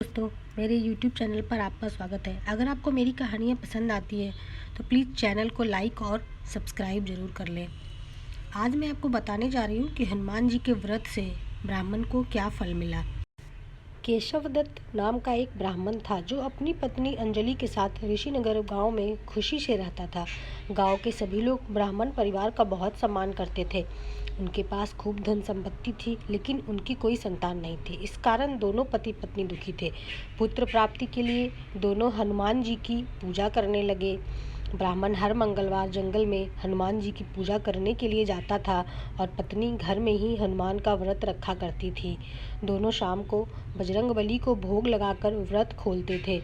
दोस्तों, मेरे YouTube channel पर आपका स्वागत है। अगर आपको मेरी कहानियाँ पसंद आती हैं तो प्लीज़ चैनल को लाइक और सब्सक्राइब ज़रूर कर लें। आज मैं आपको बताने जा रही हूँ कि हनुमान जी के व्रत से ब्राह्मण को क्या फल मिला। केशवदत्त नाम का एक ब्राह्मण था जो अपनी पत्नी अंजलि के साथ ऋषिनगर गांव में खुशी से रहता था। गांव के सभी लोग ब्राह्मण परिवार का बहुत सम्मान करते थे। उनके पास खूब धन संपत्ति थी, लेकिन उनकी कोई संतान नहीं थी। इस कारण दोनों पति पत्नी दुखी थे। पुत्र प्राप्ति के लिए दोनों हनुमान जी की पूजा करने लगे। ब्राह्मण हर मंगलवार जंगल में हनुमान जी की पूजा करने के लिए जाता था और पत्नी घर में ही हनुमान का व्रत रखा करती थी। दोनों शाम को बजरंगबली को भोग लगाकर व्रत खोलते थे।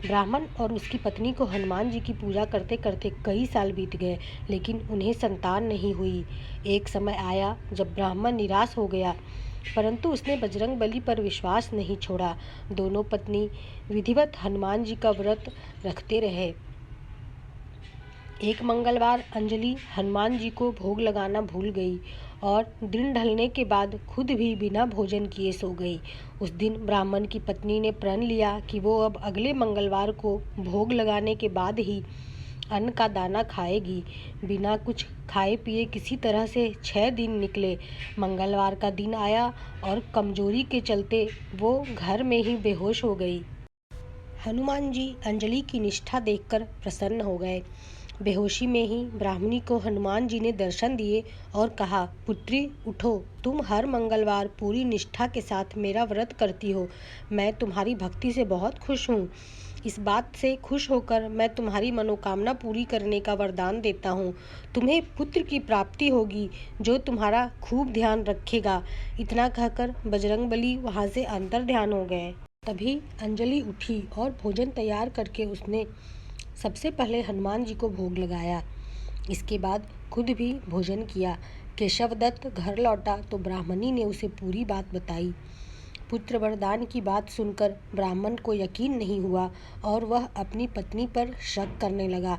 ब्राह्मण और उसकी पत्नी को हनुमान जी की पूजा करते करते कई साल बीत गए, लेकिन उन्हें संतान नहीं हुई। एक समय आया जब ब्राह्मण निराश हो गया, परंतु उसने बजरंगबली पर विश्वास नहीं छोड़ा। दोनों पत्नी विधिवत हनुमान जी का व्रत रखते रहे। एक मंगलवार अंजलि हनुमान जी को भोग लगाना भूल गई और दिन ढलने के बाद खुद भी बिना भोजन किए सो गई। उस दिन ब्राह्मण की पत्नी ने प्रण लिया कि वो अब अगले मंगलवार को भोग लगाने के बाद ही अन्न का दाना खाएगी। बिना कुछ खाए पिए किसी तरह से 6 दिन निकले। मंगलवार का दिन आया और कमजोरी के चलते वो घर में ही बेहोश हो गई। हनुमान जी अंजलि की निष्ठा देखकर प्रसन्न हो गए। बेहोशी में ही ब्राह्मणी को हनुमान जी ने दर्शन दिए और कहा, पुत्री उठो, तुम हर मंगलवार पूरी निष्ठा के साथ मेरा व्रत करती हो। मैं तुम्हारी भक्ति से बहुत खुश हूँ। इस बात से खुश होकर मैं तुम्हारी मनोकामना पूरी करने का वरदान देता हूँ। तुम्हें पुत्र की प्राप्ति होगी जो तुम्हारा खूब ध्यान रखेगा। इतना कहकर बजरंगबली वहाँ से अंतर्ध्यान हो गए। तभी अंजलि उठी और भोजन तैयार करके उसने सबसे पहले हनुमान जी को भोग लगाया। इसके बाद खुद भी भोजन किया। केशवदत्त घर लौटा तो ब्राह्मणी ने उसे पूरी बात बताई। पुत्र वरदान की बात सुनकर ब्राह्मण को यकीन नहीं हुआ और वह अपनी पत्नी पर शक करने लगा।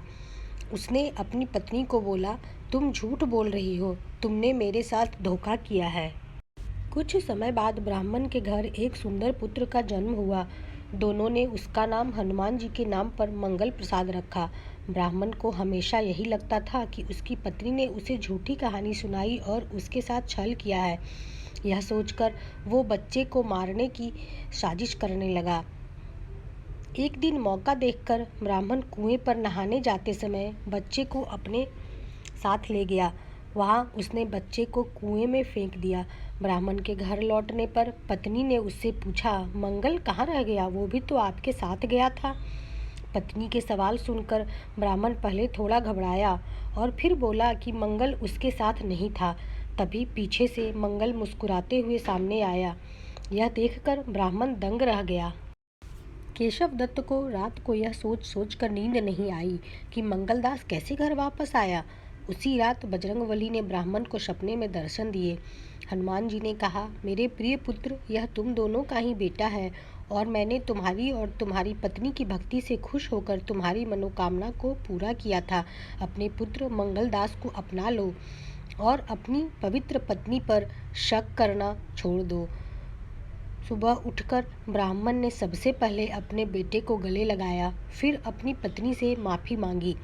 उसने अपनी पत्नी को बोला, तुम झूठ बोल रही हो, तुमने मेरे साथ धोखा किया है। कुछ समय बाद ब्राह्मण के घर एक सुंदर पुत्र का जन्म हुआ। दोनों ने उसका नाम हनुमान जी के नाम पर मंगल प्रसाद रखा। ब्राह्मण को हमेशा यही लगता था कि उसकी पत्नी ने उसे झूठी कहानी सुनाई और उसके साथ छल किया है। यह सोचकर वो बच्चे को मारने की साजिश करने लगा। एक दिन मौका देखकर ब्राह्मण कुएं पर नहाने जाते समय बच्चे को अपने साथ ले गया। वहाँ उसने बच्चे को कुएं में फेंक दिया। ब्राह्मण के घर लौटने पर पत्नी ने उससे पूछा, मंगल कहाँ रह गया? वो भी तो आपके साथ गया था। पत्नी के सवाल सुनकर ब्राह्मण पहले थोड़ा घबराया और फिर बोला कि मंगल उसके साथ नहीं था। तभी पीछे से मंगल मुस्कुराते हुए सामने आया। यह देखकर ब्राह्मण दंग रह गया। केशवदत्त को रात को यह सोच कर नींद नहीं आई कि मंगलदास कैसे घर वापस आया। उसी रात बजरंगबली ने ब्राह्मण को सपने में दर्शन दिए। हनुमान जी ने कहा, मेरे प्रिय पुत्र, यह तुम दोनों का ही बेटा है और मैंने तुम्हारी और तुम्हारी पत्नी की भक्ति से खुश होकर तुम्हारी मनोकामना को पूरा किया था। अपने पुत्र मंगलदास को अपना लो और अपनी पवित्र पत्नी पर शक करना छोड़ दो। सुबह उठकर ब्राह्मण ने सबसे पहले अपने बेटे को गले लगाया, फिर अपनी पत्नी से माफ़ी मांगी।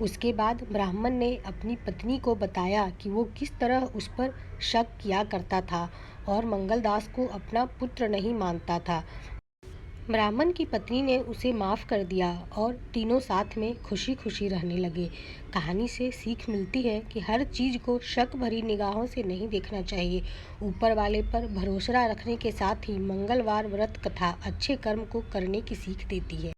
उसके बाद ब्राह्मण ने अपनी पत्नी को बताया कि वो किस तरह उस पर शक किया करता था और मंगलदास को अपना पुत्र नहीं मानता था। ब्राह्मण की पत्नी ने उसे माफ़ कर दिया और तीनों साथ में खुशी खुशी रहने लगे। कहानी से सीख मिलती है कि हर चीज़ को शक भरी निगाहों से नहीं देखना चाहिए। ऊपर वाले पर भरोसा रखने के साथ ही मंगलवार व्रत कथा अच्छे कर्म को करने की सीख देती है।